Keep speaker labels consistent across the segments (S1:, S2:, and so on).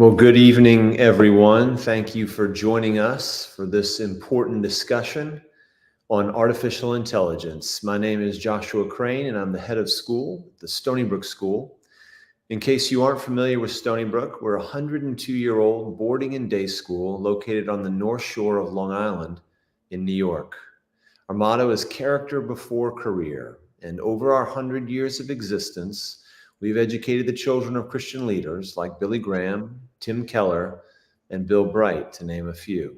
S1: Well, good evening, everyone. Thank you for joining us for this important discussion on artificial intelligence. My name is Joshua Crane, and I'm the head of school at the Stony Brook School. In case you aren't familiar with Stony Brook, we're a 102-year-old boarding and day school located on the North Shore of Long Island in New York. Our motto is character before career, and over our 100 years of existence, we've educated the children of Christian leaders like Billy Graham, Tim Keller, and Bill Bright, to name a few.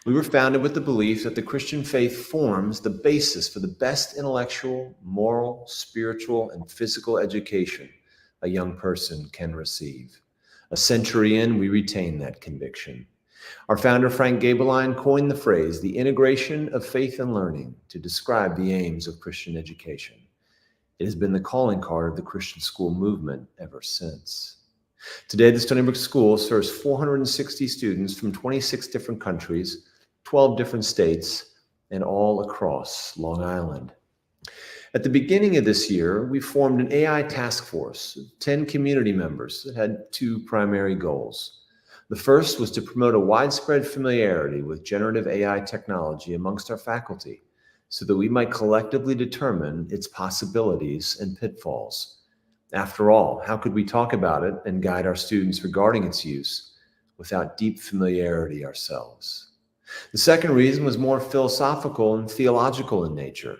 S1: We were founded with the belief that the Christian faith forms the basis for the best intellectual, moral, spiritual, and physical education a young person can receive. A century in, we retain that conviction. Our founder, Frank Gabeline, coined the phrase, the integration of faith and learning, to describe the aims of Christian education. It has been the calling card of the Christian school movement ever since. Today, the Stony Brook School serves 460 students from 26 different countries, 12 different states, and all across Long Island. At the beginning of this year, we formed an AI task force of 10 community members that had two primary goals. The first was to promote a widespread familiarity with generative AI technology amongst our faculty so that we might collectively determine its possibilities and pitfalls. After all, how could we talk about it and guide our students regarding its use without deep familiarity ourselves? The second reason was more philosophical and theological in nature.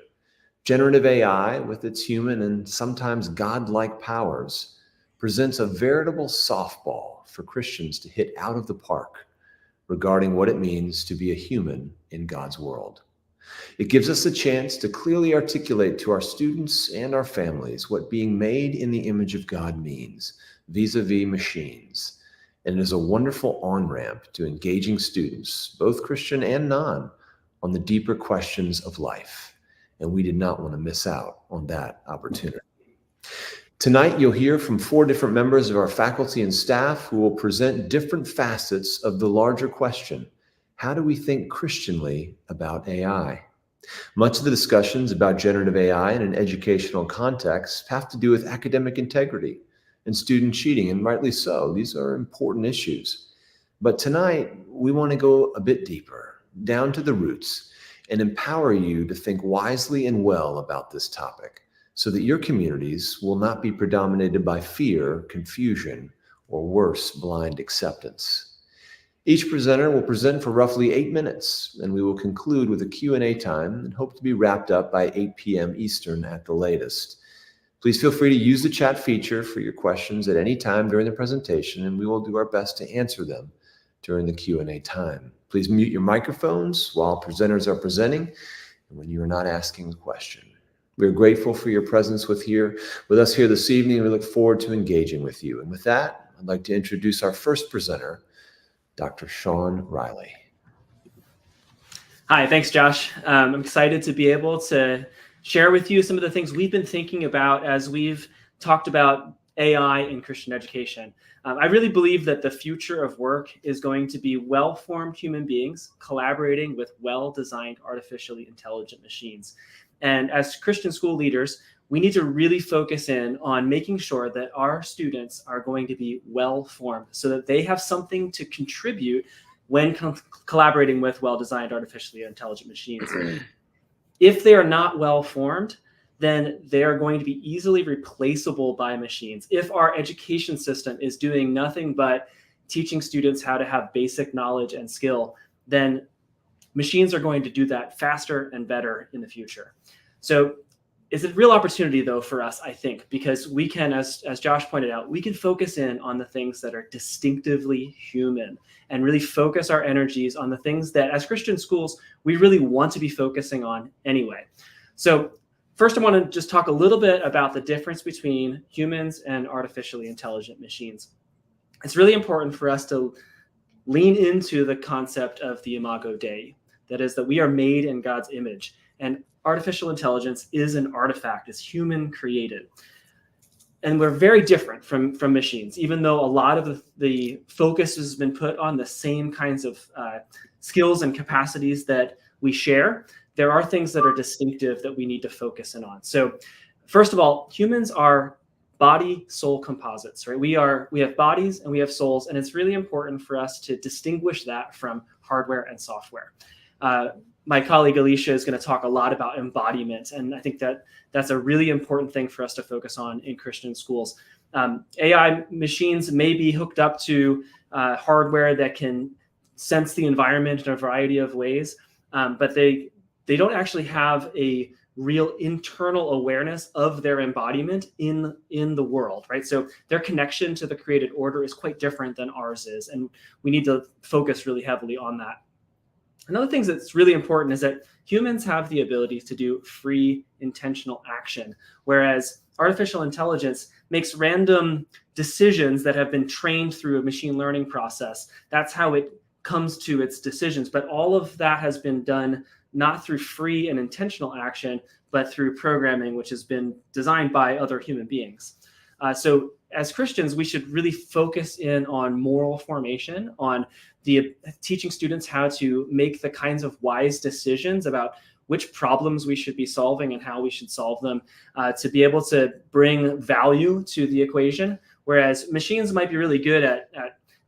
S1: Generative AI, with its human and sometimes godlike powers, presents a veritable softball for Christians to hit out of the park regarding what it means to be a human in God's world. It gives us a chance to clearly articulate to our students and our families what being made in the image of God means vis-a-vis machines. And it is a wonderful on-ramp to engaging students, both Christian and non, on the deeper questions of life. And we did not want to miss out on that opportunity. Tonight, you'll hear from 4 different members of our faculty and staff who will present different facets of the larger question: how do we think Christianly about AI? Much of the discussions about generative AI in an educational context have to do with academic integrity and student cheating, and rightly so. These are important issues. But tonight, we want to go a bit deeper, down to the roots, and empower you to think wisely and well about this topic so that your communities will not be predominated by fear, confusion, or worse, blind acceptance. Each presenter will present for roughly 8 minutes, and we will conclude with a Q&A time and hope to be wrapped up by 8 p.m. Eastern at the latest. Please feel free to use the chat feature for your questions at any time during the presentation, and we will do our best to answer them during the Q&A time. Please mute your microphones while presenters are presenting and when you are not asking a question. We are grateful for your presence with us here this evening, and we look forward to engaging with you. And with that, I'd like to introduce our first presenter, Dr. Sean Riley.
S2: Hi, thanks, Josh. I'm excited to be able to share with you some of the things we've been thinking about as we've talked about AI in Christian education. I really believe that the future of work is going to be well-formed human beings collaborating with well-designed artificially intelligent machines. And as Christian school leaders, we need to really focus in on making sure that our students are going to be well-formed so that they have something to contribute when collaborating with well-designed artificially intelligent machines. If they are not well-formed, then they are going to be easily replaceable by machines. If our education system is doing nothing but teaching students how to have basic knowledge and skill, then machines are going to do that faster and better in the future. So it's a real opportunity, though, for us, I think, because we can, as Josh pointed out, we can focus in on the things that are distinctively human and really focus our energies on the things that, as Christian schools, we really want to be focusing on anyway. So first, I want to just talk a little bit about the difference between humans and artificially intelligent machines. It's really important for us to lean into the concept of the Imago Dei, that is, that we are made in God's image. And artificial intelligence is an artifact, is human created. And we're very different from machines, even though a lot of the focus has been put on the same kinds of skills and capacities that we share. There are things that are distinctive that we need to focus in on. So first of all, humans are body-soul composites, right? We have bodies and we have souls, and it's really important for us to distinguish that from hardware and software. My colleague Alicia is going to talk a lot about embodiment, and I think that that's a really important thing for us to focus on in Christian schools. AI machines may be hooked up to hardware that can sense the environment in a variety of ways, but they don't actually have a real internal awareness of their embodiment in the world, right? So their connection to the created order is quite different than ours is, and we need to focus really heavily on that. Another thing that's really important is that humans have the ability to do free intentional action, whereas artificial intelligence makes random decisions that have been trained through a machine learning process. That's how it comes to its decisions. But all of that has been done not through free and intentional action, but through programming, which has been designed by other human beings. So as Christians, we should really focus in on moral formation, on teaching students how to make the kinds of wise decisions about which problems we should be solving and how we should solve them, to be able to bring value to the equation. Whereas machines might be really good at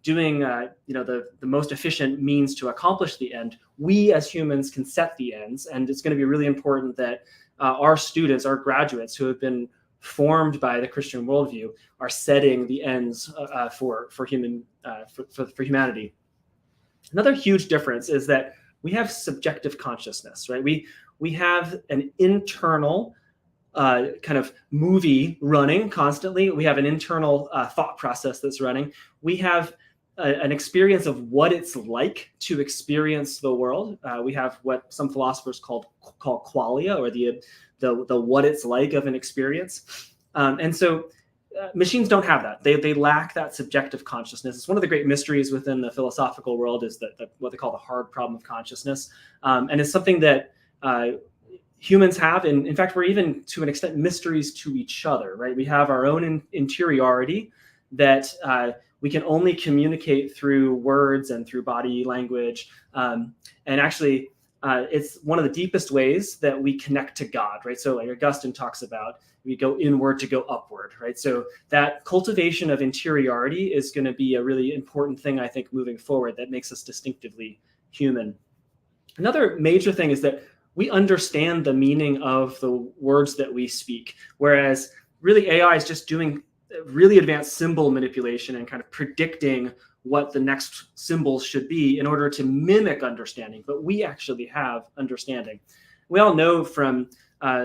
S2: doing the most efficient means to accomplish the end. We as humans can set the ends, and it's going to be really important that our students, our graduates who have been formed by the Christian worldview, are setting the ends for humanity. Another huge difference is that we have subjective consciousness, right? We have an internal kind of movie running constantly. We have an internal thought process that's running. We have an experience of what it's like to experience the world. We have what some philosophers call qualia, or the what it's like of an experience. And so machines don't have that. They lack that subjective consciousness. It's one of the great mysteries within the philosophical world, is that what they call the hard problem of consciousness. And it's something that humans have. And in fact, we're even to an extent mysteries to each other, right? We have our own interiority that we can only communicate through words and through body language. And actually, it's one of the deepest ways that we connect to God, right? So like Augustine talks about, we go inward to go upward, right? So that cultivation of interiority is going to be a really important thing, I think, moving forward, that makes us distinctively human. Another major thing is that we understand the meaning of the words that we speak, whereas really AI is just doing really advanced symbol manipulation and kind of predicting what the next symbols should be in order to mimic understanding. But we actually have understanding. We all know from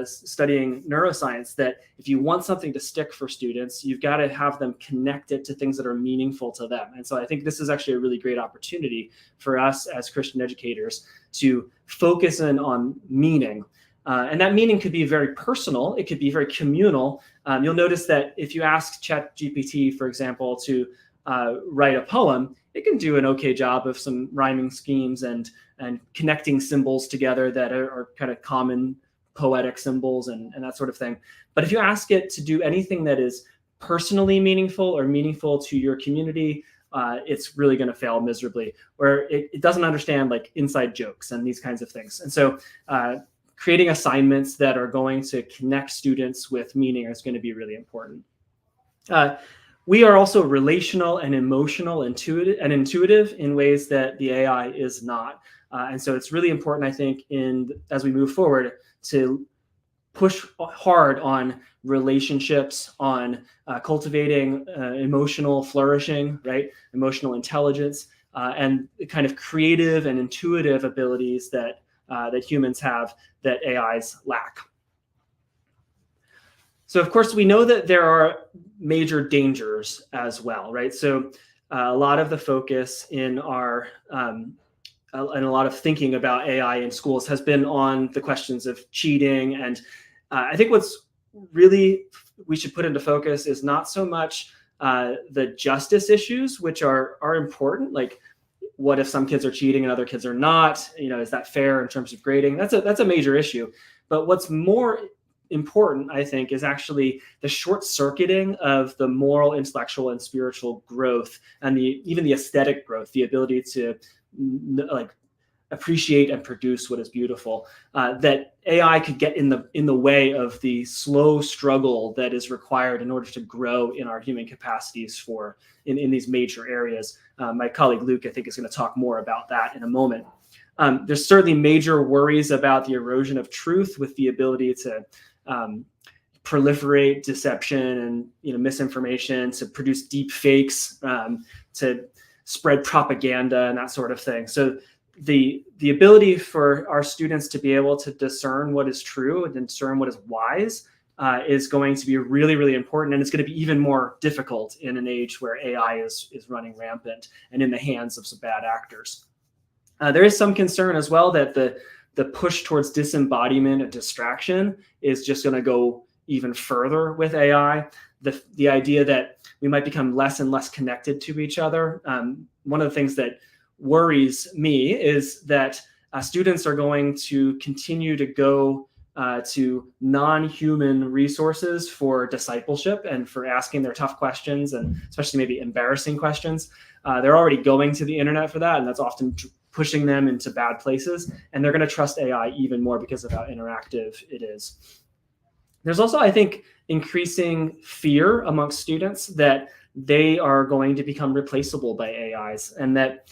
S2: studying neuroscience that if you want something to stick for students, you've got to have them connect it to things that are meaningful to them. And so I think this is actually a really great opportunity for us as Christian educators to focus in on meaning. And that meaning could be very personal. It could be very communal. You'll notice that if you ask ChatGPT, for example, to write a poem, it can do an okay job of some rhyming schemes and connecting symbols together that are kind of common poetic symbols and that sort of thing. But if you ask it to do anything that is personally meaningful or meaningful to your community, it's really going to fail miserably, where it doesn't understand like inside jokes and these kinds of things. And so creating assignments that are going to connect students with meaning is going to be really important. We are also relational and emotional, intuitive in ways that the AI is not. And so it's really important, I think, as we move forward, to push hard on relationships, on cultivating emotional flourishing, right? Emotional intelligence, and the kind of creative and intuitive abilities that humans have that AIs lack. So, of course, we know that there major dangers as well, right? So a lot of the focus in our and a lot of thinking about AI in schools has been on the questions of cheating. And I think what's really we should put into focus is not so much the justice issues, which are important, like what if some kids are cheating and other kids are not? You know, is that fair in terms of grading? That's a major issue. But what's more important, I think, is actually the short-circuiting of the moral, intellectual, and spiritual growth, and even the aesthetic growth, the ability to like appreciate and produce what is beautiful. That AI could get in the way of the slow struggle that is required in order to grow in our human capacities in these major areas. My colleague Luke, I think, is going to talk more about that in a moment. There's certainly major worries about the erosion of truth with the ability to proliferate deception and misinformation, to produce deep fakes, to spread propaganda and that sort of thing. So the ability for our students to be able to discern what is true and discern what is wise is going to be really, really important. And it's going to be even more difficult in an age where AI is running rampant and in the hands of some bad actors. There is some concern as well that the push towards disembodiment and distraction is just going to go even further with AI. The idea that we might become less and less connected to each other. One of the things that worries me is that students are going to continue to go to non-human resources for discipleship and for asking their tough questions, and especially maybe embarrassing questions. They're already going to the internet for that, and that's often pushing them into bad places. And they're going to trust AI even more because of how interactive it is. There's also, I think, increasing fear amongst students that they are going to become replaceable by AIs, and that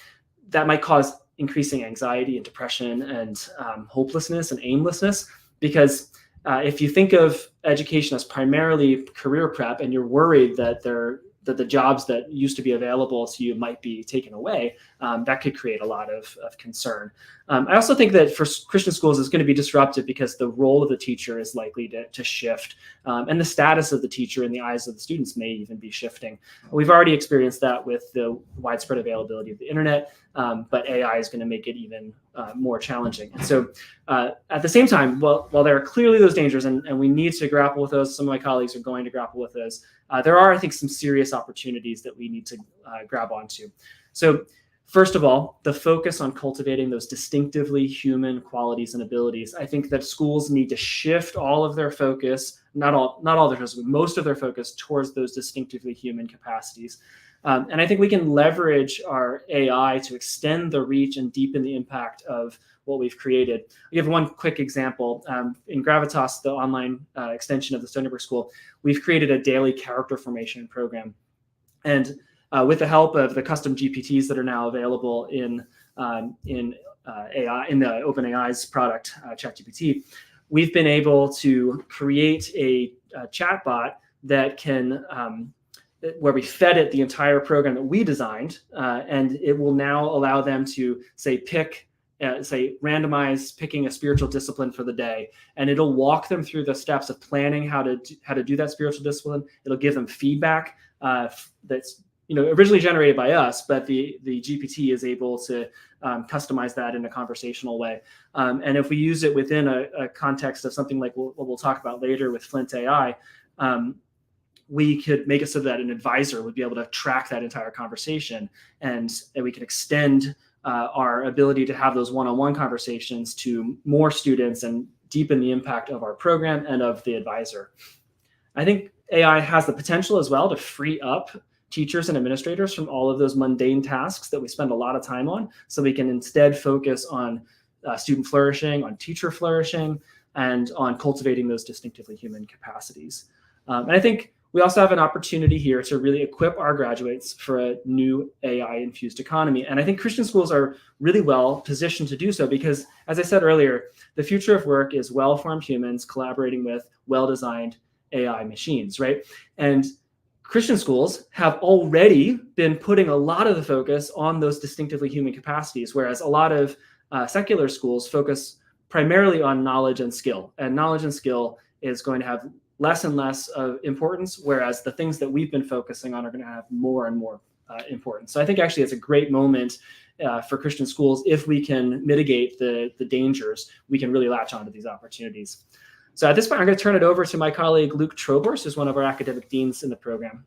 S2: might cause increasing anxiety and depression and hopelessness and aimlessness. Because if you think of education as primarily career prep, and you're worried that the jobs that used to be available to you might be taken away, that could create a lot of concern. I also think that for Christian schools, it's going to be disruptive because the role of the teacher is likely to shift, and the status of the teacher in the eyes of the students may even be shifting. We've already experienced that with the widespread availability of the internet, but AI is going to make it even more challenging. And so at the same time, while there are clearly those dangers, and we need to grapple with those, some of my colleagues are going to grapple with those, there are, I think, some serious opportunities that we need to grab onto. So first of all, the focus on cultivating those distinctively human qualities and abilities. I think that schools need to shift all of their focus, not all their focus, but most of their focus towards those distinctively human capacities. And I think we can leverage our AI to extend the reach and deepen the impact of what we've created. I'll give one quick example. In Gravitas, the online extension of the Stony Brook School, we've created a daily character formation program. And with the help of the custom GPTs that are now available in AI, in the OpenAI's product, ChatGPT, we've been able to create a chatbot that can where we fed it the entire program that we designed, and it will now allow them to randomize picking a spiritual discipline for the day, and it'll walk them through the steps of planning how to do that spiritual discipline. It'll give them feedback that's originally generated by us, but the GPT is able to customize that in a conversational way. And if we use it within a context of something like what we'll talk about later with Flint AI, we could make it so that an advisor would be able to track that entire conversation, and we can extend our ability to have those one-on-one conversations to more students and deepen the impact of our program and of the advisor. I think AI has the potential as well to free up teachers and administrators from all of those mundane tasks that we spend a lot of time on, so we can instead focus on student flourishing, on teacher flourishing, and on cultivating those distinctively human capacities. And I think we also have an opportunity here to really equip our graduates for a new AI-infused economy. And I think Christian schools are really well positioned to do so because, as I said earlier, the future of work is well-formed humans collaborating with well-designed AI machines, right? And Christian schools have already been putting a lot of the focus on those distinctively human capacities, whereas a lot of secular schools focus primarily on knowledge and skill. And knowledge and skill is going to have less and less of importance, whereas the things that we've been focusing on are going to have more and more importance. So I think actually it's a great moment for Christian schools. If we can mitigate the dangers, we can really latch onto these opportunities. So at this point, I'm going to turn it over to my colleague, Luke Trobos, who's one of our academic deans in the program.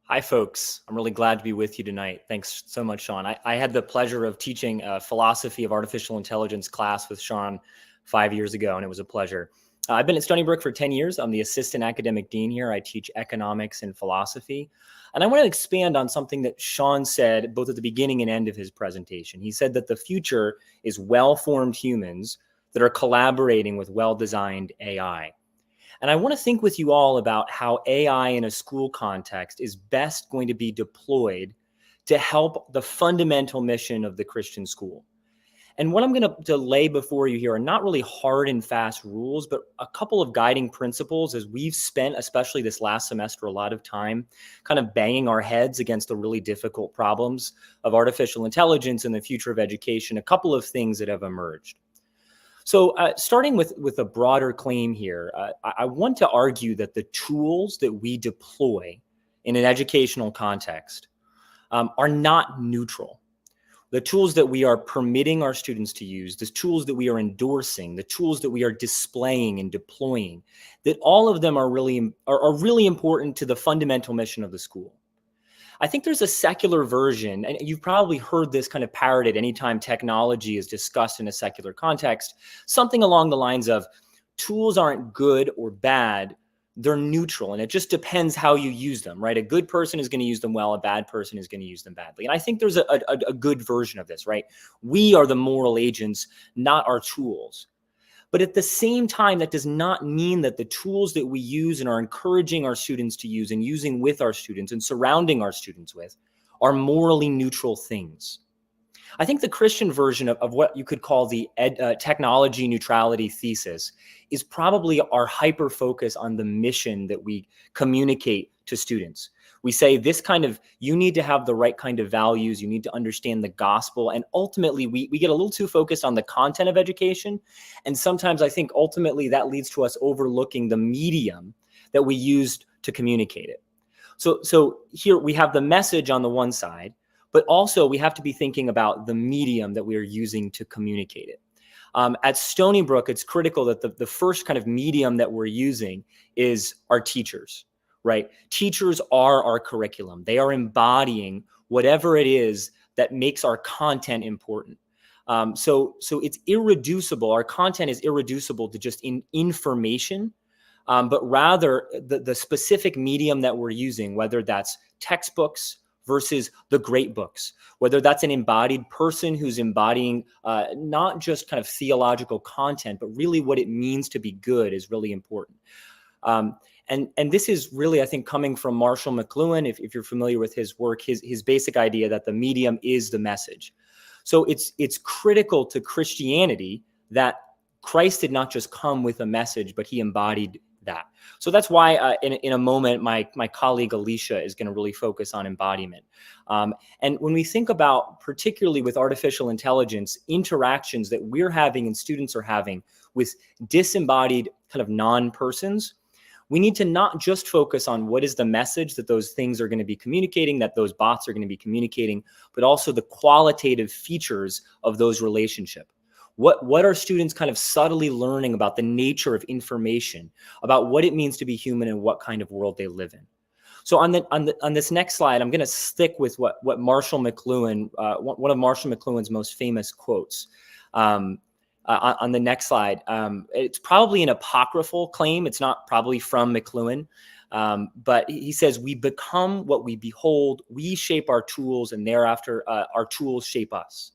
S3: Hi, folks. I'm really glad to be with you tonight. Thanks so much, Sean. I had the pleasure of teaching a philosophy of artificial intelligence class with Sean 5 years ago, and it was a pleasure. I've been at Stony Brook for 10 years. I'm the assistant academic dean here. I teach economics and philosophy. And I want to expand on something that Sean said both at the beginning and end of his presentation. He said that the future is well-formed humans that are collaborating with well-designed AI. And I want to think with you all about how AI in a school context is best going to be deployed to help the fundamental mission of the Christian school. And what I'm going to lay before you here are not really hard and fast rules, but a couple of guiding principles, as we've spent, especially this last semester, a lot of time kind of banging our heads against the really difficult problems of artificial intelligence and the future of education, a couple of things that have emerged. So starting with a broader claim here, I want to argue that the tools that we deploy in an educational context are not neutral. The tools that we are permitting our students to use, the tools that we are endorsing, the tools that we are displaying and deploying, that all of them are really important to the fundamental mission of the school. I think there's a secular version, and you've probably heard this kind of parroted anytime technology is discussed in a secular context, something along the lines of tools aren't good or bad, they're neutral, and it just depends how you use them, right? A good person is going to use them well, a bad person is going to use them badly. And I think there's a good version of this, right? We are the moral agents, not our tools. But at the same time, that does not mean that the tools that we use and are encouraging our students to use and using with our students and surrounding our students with are morally neutral things. I think the Christian version of what you could call the technology neutrality thesis is probably our hyper focus on the mission that we communicate to students. We say you need to have the right kind of values, you need to understand the gospel, and ultimately we get a little too focused on the content of education, and sometimes I think ultimately that leads to us overlooking the medium that we used to communicate it. So here we have the message on the one side, but also we have to be thinking about the medium that we are using to communicate it. At Stony Brook, it's critical that the first kind of medium that we're using is our teachers, right? Teachers are our curriculum. They are embodying whatever it is that makes our content important. So it's irreducible. Our content is irreducible to just information, but rather the specific medium that we're using, whether that's textbooks versus the great books, whether that's an embodied person who's embodying not just kind of theological content, but really what it means to be good is really important. And this is really, I think, coming from Marshall McLuhan, if you're familiar with his work, his basic idea that the medium is the message. So it's critical to Christianity that Christ did not just come with a message, but he embodied that. So that's why in a moment, my colleague Alicia is going to really focus on embodiment. And when we think about, particularly with artificial intelligence, interactions that we're having and students are having with disembodied kind of non-persons, we need to not just focus on what is the message that those things are going to be communicating, that those bots are going to be communicating, but also the qualitative features of those relationships. What are students kind of subtly learning about the nature of information, about what it means to be human and what kind of world they live in? So on this next slide, I'm going to stick with what Marshall McLuhan, one of Marshall McLuhan's most famous quotes. On the next slide, it's probably an apocryphal claim. It's not probably from McLuhan, but he says, "We become what we behold. We shape our tools, and thereafter our tools shape us."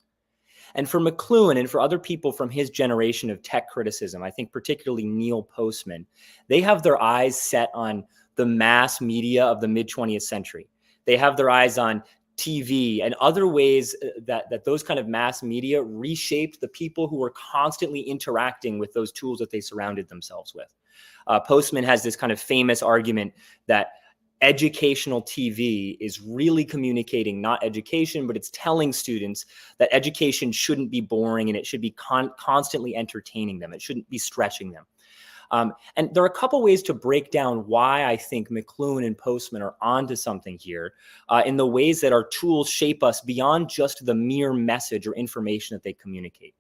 S3: And for McLuhan and for other people from his generation of tech criticism, I think particularly Neil Postman, they have their eyes set on the mass media of the mid-20th century. They have their eyes on TV and other ways that those kind of mass media reshaped the people who were constantly interacting with those tools that they surrounded themselves with. Postman has this kind of famous argument that educational TV is really communicating not education, but it's telling students that education shouldn't be boring and it should be constantly entertaining them. It shouldn't be stretching them. And there are a couple ways to break down why I think McLuhan and Postman are onto something here in the ways that our tools shape us beyond just the mere message or information that they communicate.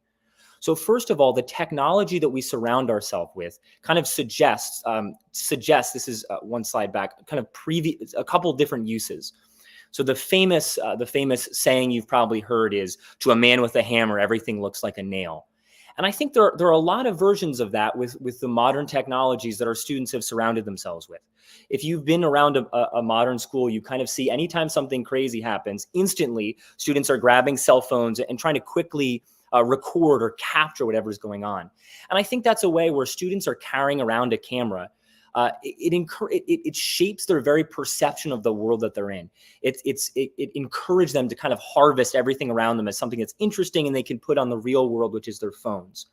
S3: So first of all, the technology that we surround ourselves with kind of suggests, this is one slide back, kind of a couple different uses. So the famous saying you've probably heard is, "To a man with a hammer, everything looks like a nail." And I think there are a lot of versions of that with the modern technologies that our students have surrounded themselves with. If you've been around a modern school, you kind of see anytime something crazy happens, instantly students are grabbing cell phones and trying to quickly record or capture whatever's going on. And I think that's a way where students are carrying around a camera. It shapes their very perception of the world that they're in. It encourages them to kind of harvest everything around them as something that's interesting and they can put on the real world, which is their phones.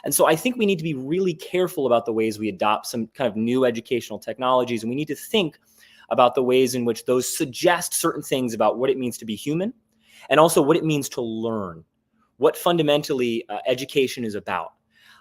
S3: And so I think we need to be really careful about the ways we adopt some kind of new educational technologies. And we need to think about the ways in which those suggest certain things about what it means to be human and also what it means to learn, what fundamentally education is about.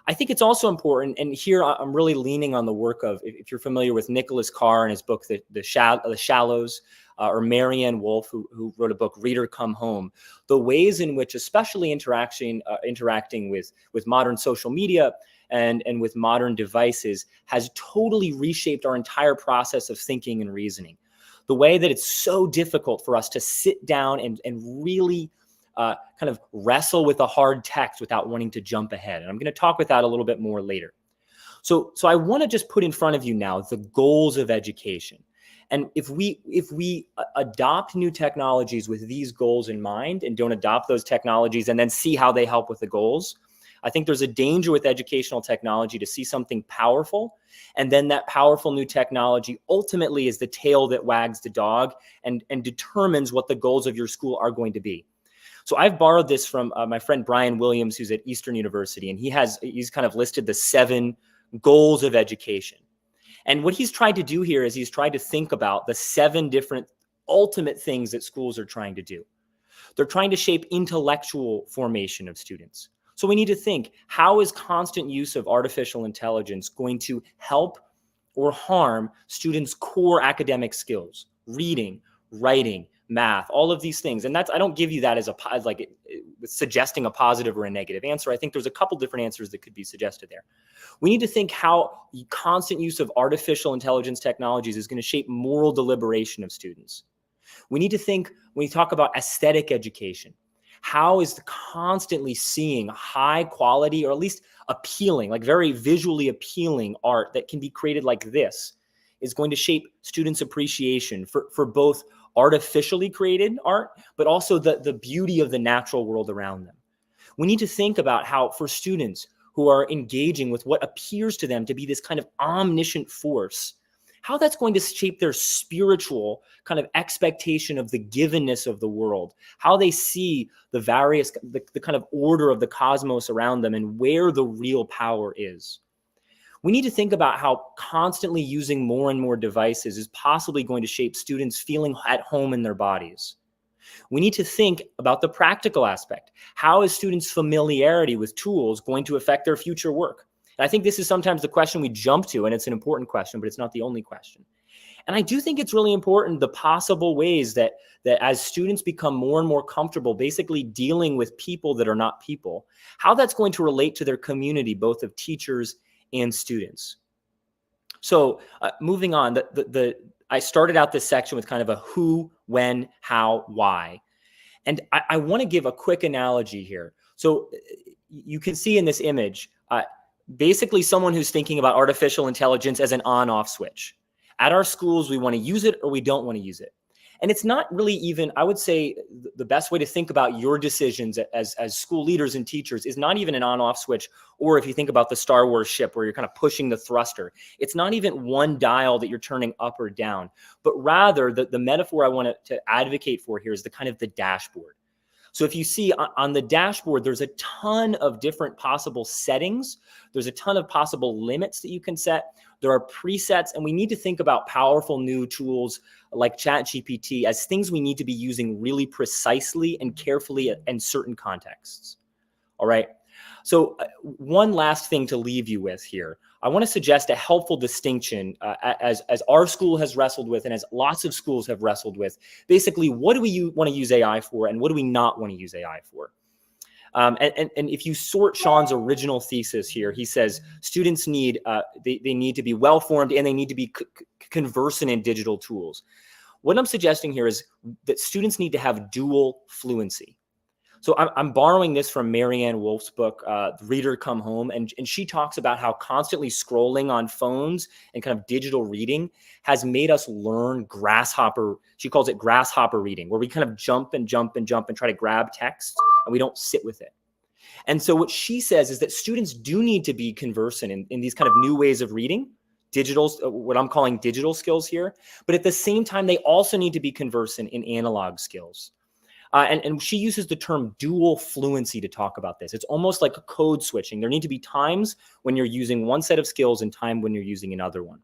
S3: I think it's also important, and here I'm really leaning on the work of, if you're familiar with Nicholas Carr and his book, The Shallows, or Marianne Wolf, who wrote a book, Reader Come Home, the ways in which, especially interacting with modern social media and with modern devices, has totally reshaped our entire process of thinking and reasoning. The way that it's so difficult for us to sit down and really kind of wrestle with a hard text without wanting to jump ahead. And I'm going to talk with that a little bit more later. So I want to just put in front of you now the goals of education. And if we adopt new technologies with these goals in mind and don't adopt those technologies and then see how they help with the goals, I think there's a danger with educational technology to see something powerful, and then that powerful new technology ultimately is the tail that wags the dog and determines what the goals of your school are going to be. So I've borrowed this from my friend Brian Williams, who's at Eastern University, and he's kind of listed the 7 goals of education. And what he's tried to do here is he's tried to think about the 7 different ultimate things that schools are trying to do. They're trying to shape intellectual formation of students. So we need to think, how is constant use of artificial intelligence going to help or harm students' core academic skills, reading, writing, math, all of these things. And that's, I don't give you that as suggesting a positive or a negative answer. I think there's a couple different answers that could be suggested there. We need to think how constant use of artificial intelligence technologies is going to shape moral deliberation of students. We need to think, when we talk about aesthetic education, how is the constantly seeing high quality, or at least appealing, like very visually appealing art that can be created like this is going to shape students' appreciation for both artificially created art, but also the beauty of the natural world around them. We need to think about how, for students who are engaging with what appears to them to be this kind of omniscient force, how that's going to shape their spiritual kind of expectation of the givenness of the world, how they see the various, the kind of order of the cosmos around them and where the real power is. We need to think about how constantly using more and more devices is possibly going to shape students feeling at home in their bodies. We need to think about the practical aspect. How is students' familiarity with tools going to affect their future work? And I think this is sometimes the question we jump to, and it's an important question, but it's not the only question. And I do think it's really important, the possible ways that as students become more and more comfortable basically dealing with people that are not people, how that's going to relate to their community, both of teachers and students. So moving on, I started out this section with kind of a who, when, how, why. And I want to give a quick analogy here. So you can see in this image, basically someone who's thinking about artificial intelligence as an on-off switch. At our schools, we want to use it or we don't want to use it. And it's not really even, I would say the best way to think about your decisions as school leaders and teachers is not even an on-off switch, or if you think about the Star Wars ship where you're kind of pushing the thruster, it's not even one dial that you're turning up or down, but rather the metaphor I want to advocate for here is the kind of the dashboard. So if you see on the dashboard, there's a ton of different possible settings. There's a ton of possible limits that you can set. There are presets, and we need to think about powerful new tools like ChatGPT as things we need to be using really precisely and carefully in certain contexts. All right. So one last thing to leave you with here. I want to suggest a helpful distinction as our school has wrestled with and as lots of schools have wrestled with. Basically, what do we want to use AI for and what do we not want to use AI for? And if you sort Sean's original thesis here, he says students need, they need to be well-formed and they need to be conversant in digital tools. What I'm suggesting here is that students need to have dual fluency. So I'm borrowing this from Marianne Wolf's book, Reader Come Home. And she talks about how constantly scrolling on phones and kind of digital reading has made us learn grasshopper. She calls it grasshopper reading, where we kind of jump and jump and jump and try to grab text and we don't sit with it. And so what she says is that students do need to be conversant in these kind of new ways of reading, what I'm calling digital skills here. But at the same time, they also need to be conversant in analog skills. And she uses the term dual fluency to talk about this. It's almost like a code switching. There need to be times when you're using one set of skills and time when you're using another one.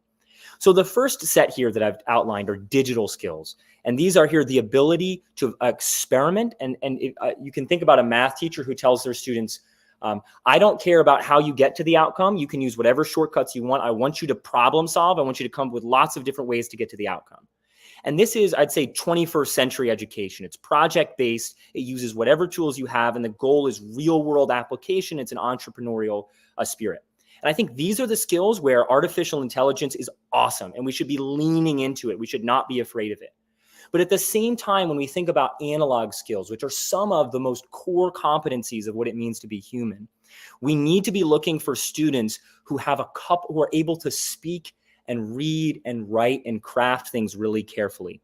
S3: So the first set here that I've outlined are digital skills. And these are here the ability to experiment. And you can think about a math teacher who tells their students, I don't care about how you get to the outcome. You can use whatever shortcuts you want. I want you to problem solve. I want you to come up with lots of different ways to get to the outcome. And this is, I'd say, 21st century education. It's project-based. It uses whatever tools you have, and the goal is real-world application. It's an entrepreneurial spirit. And I think these are the skills where artificial intelligence is awesome, and we should be leaning into it. We should not be afraid of it. But at the same time, when we think about analog skills, which are some of the most core competencies of what it means to be human, we need to be looking for students who are able to speak and read and write and craft things really carefully.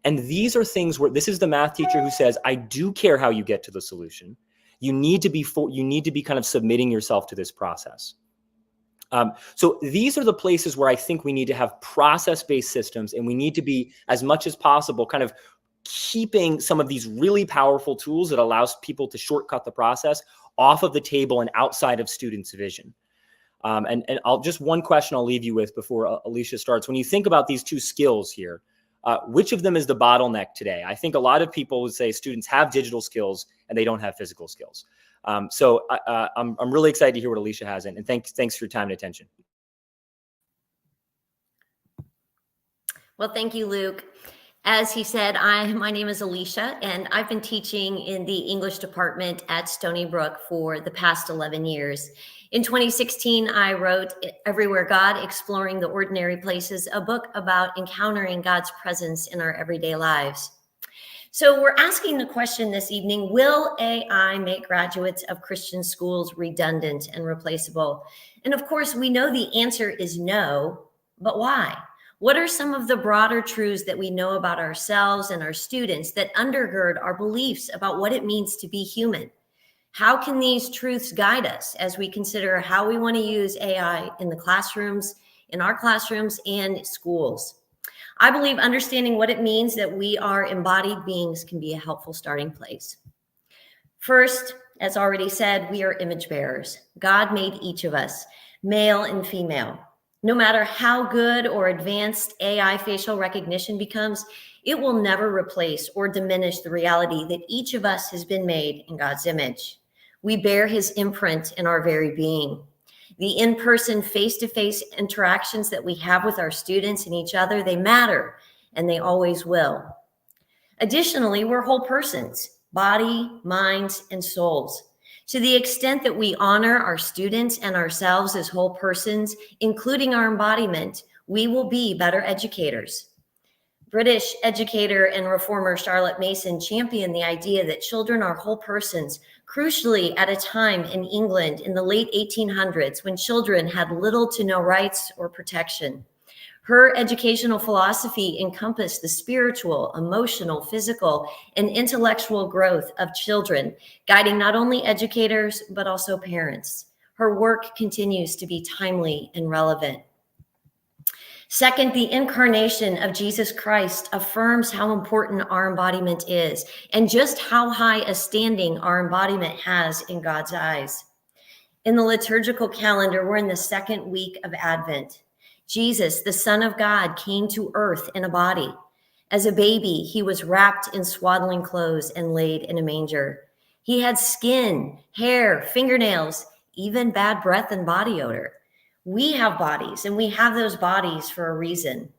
S3: And these are things where this is the math teacher who says, I do care how you get to the solution. You need to be kind of submitting yourself to this process. So these are the places where I think we need to have process-based systems, and we need to be, as much as possible, kind of keeping some of these really powerful tools that allows people to shortcut the process off of the table and outside of students' vision. And just one question I'll leave you with before Alicia starts. When you think about these two skills here, which of them is the bottleneck today? I think a lot of people would say students have digital skills and they don't have physical skills. So I'm really excited to hear what Alicia has, and thanks for your time and attention.
S4: Well, thank you, Luke. As he said, my name is Alicia, and I've been teaching in the English department at Stony Brook for the past 11 years. In 2016, I wrote Everywhere God, Exploring the Ordinary Places, a book about encountering God's presence in our everyday lives. So we're asking the question this evening, will AI make graduates of Christian schools redundant and replaceable? And of course, we know the answer is no, but why? What are some of the broader truths that we know about ourselves and our students that undergird our beliefs about what it means to be human? How can these truths guide us as we consider how we want to use AI in the classrooms, in our classrooms and schools? I believe understanding what it means that we are embodied beings can be a helpful starting place. First, as already said, we are image bearers. God made each of us, male and female. No matter how good or advanced AI facial recognition becomes, it will never replace or diminish the reality that each of us has been made in God's image. We bear his imprint in our very being. The in-person, face-to-face interactions that we have with our students and each other, they matter, and they always will. Additionally, we're whole persons, body, minds, and souls. To the extent that we honor our students and ourselves as whole persons, including our embodiment, we will be better educators. British educator and reformer Charlotte Mason championed the idea that children are whole persons, crucially at a time in England in the late 1800s when children had little to no rights or protection. Her educational philosophy encompassed the spiritual, emotional, physical, and intellectual growth of children, guiding not only educators, but also parents. Her work continues to be timely and relevant. Second, the incarnation of Jesus Christ affirms how important our embodiment is and just how high a standing our embodiment has in God's eyes. In the liturgical calendar, we're in the second week of Advent. Jesus, the Son of God, came to earth in a body. As a baby, he was wrapped in swaddling clothes and laid in a manger. He had skin, hair, fingernails, even bad breath and body odor. We have bodies, and we have those bodies for a reason.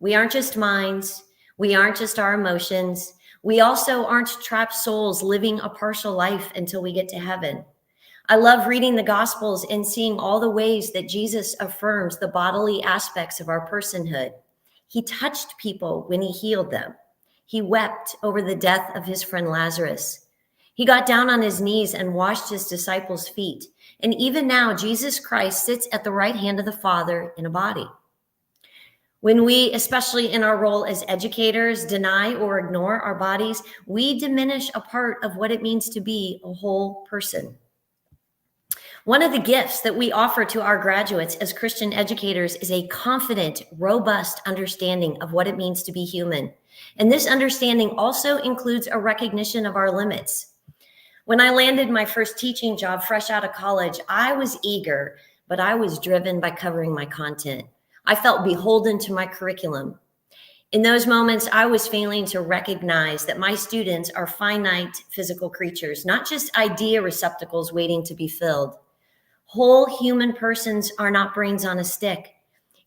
S4: We aren't just minds. We aren't just our emotions. We also aren't trapped souls living a partial life until we get to heaven. I love reading the Gospels and seeing all the ways that Jesus affirms the bodily aspects of our personhood. He touched people when he healed them. He wept over the death of his friend Lazarus. He got down on his knees and washed his disciples' feet. And even now, Jesus Christ sits at the right hand of the Father in a body. When we, especially in our role as educators, deny or ignore our bodies, we diminish a part of what it means to be a whole person. One of the gifts that we offer to our graduates as Christian educators is a confident, robust understanding of what it means to be human. And this understanding also includes a recognition of our limits. When I landed my first teaching job fresh out of college, I was eager, but I was driven by covering my content. I felt beholden to my curriculum. In those moments, I was failing to recognize that my students are finite physical creatures, not just idea receptacles waiting to be filled. Whole human persons are not brains on a stick.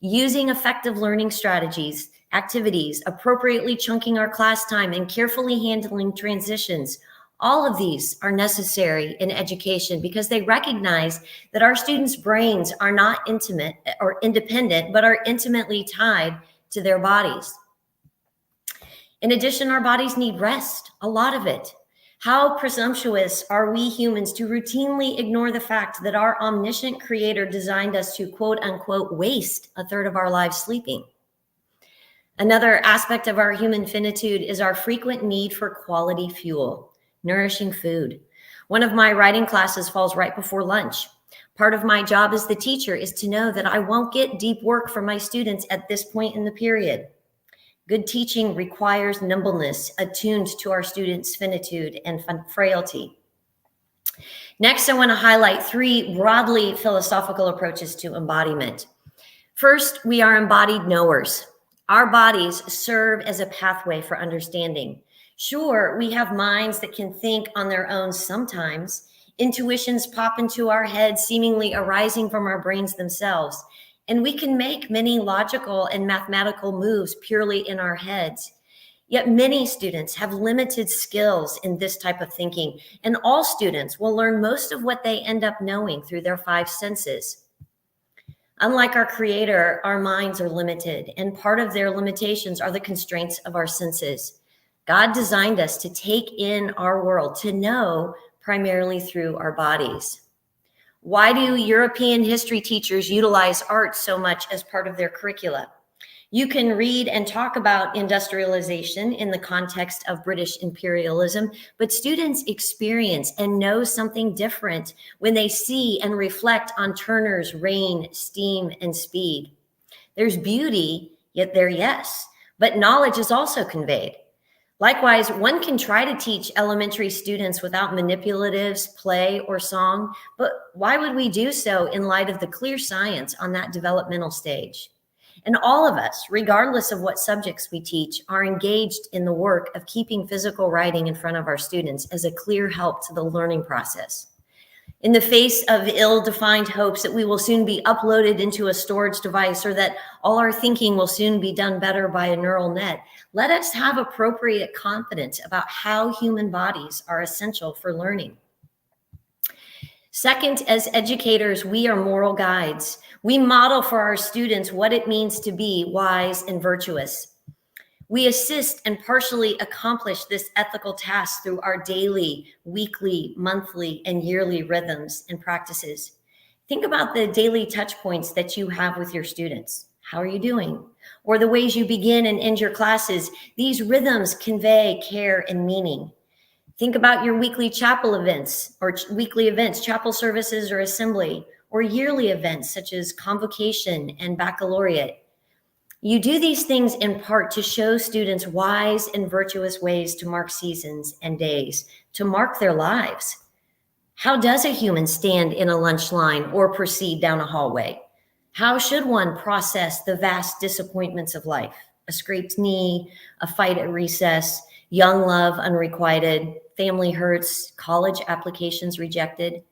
S4: Using effective learning strategies, activities, appropriately chunking our class time, and carefully handling transitions, all of these are necessary in education because they recognize that our students' brains are not intimate or independent, but are intimately tied to their bodies. In addition, our bodies need rest, a lot of it. How presumptuous are we humans to routinely ignore the fact that our omniscient creator designed us to quote unquote waste a third of our lives sleeping? Another aspect of our human finitude is our frequent need for quality fuel, nourishing food. One of my writing classes falls right before lunch. Part of my job as the teacher is to know that I won't get deep work from my students at this point in the period. Good teaching requires nimbleness, attuned to our students' finitude and frailty. Next, I want to highlight 3 broadly philosophical approaches to embodiment. First, we are embodied knowers. Our bodies serve as a pathway for understanding. Sure, we have minds that can think on their own sometimes. Intuitions pop into our heads, seemingly arising from our brains themselves. And we can make many logical and mathematical moves purely in our heads. Yet many students have limited skills in this type of thinking, and all students will learn most of what they end up knowing through their 5 senses. Unlike our creator, our minds are limited, and part of their limitations are the constraints of our senses. God designed us to take in our world, to know primarily through our bodies. Why do European history teachers utilize art so much as part of their curricula? You can read and talk about industrialization in the context of British imperialism, but students experience and know something different when they see and reflect on Turner's rain, steam, and speed. There's beauty, yet yes, but knowledge is also conveyed. Likewise, one can try to teach elementary students without manipulatives, play, or song, but why would we do so in light of the clear science on that developmental stage? And all of us, regardless of what subjects we teach, are engaged in the work of keeping physical writing in front of our students as a clear help to the learning process. In the face of ill-defined hopes that we will soon be uploaded into a storage device or that all our thinking will soon be done better by a neural net, let us have appropriate confidence about how human bodies are essential for learning. Second, as educators, we are moral guides. We model for our students what it means to be wise and virtuous. We assist and partially accomplish this ethical task through our daily, weekly, monthly, and yearly rhythms and practices. Think about the daily touch points that you have with your students. How are you doing? Or the ways you begin and end your classes. These rhythms convey care and meaning. Think about your weekly chapel events or weekly events, chapel services or assembly, or yearly events such as convocation and baccalaureate. You do these things in part to show students wise and virtuous ways to mark seasons and days, to mark their lives. How does a human stand in a lunch line or proceed down a hallway? How should one process the vast disappointments of life? A scraped knee, a fight at recess, young love unrequited, family hurts, college applications rejected.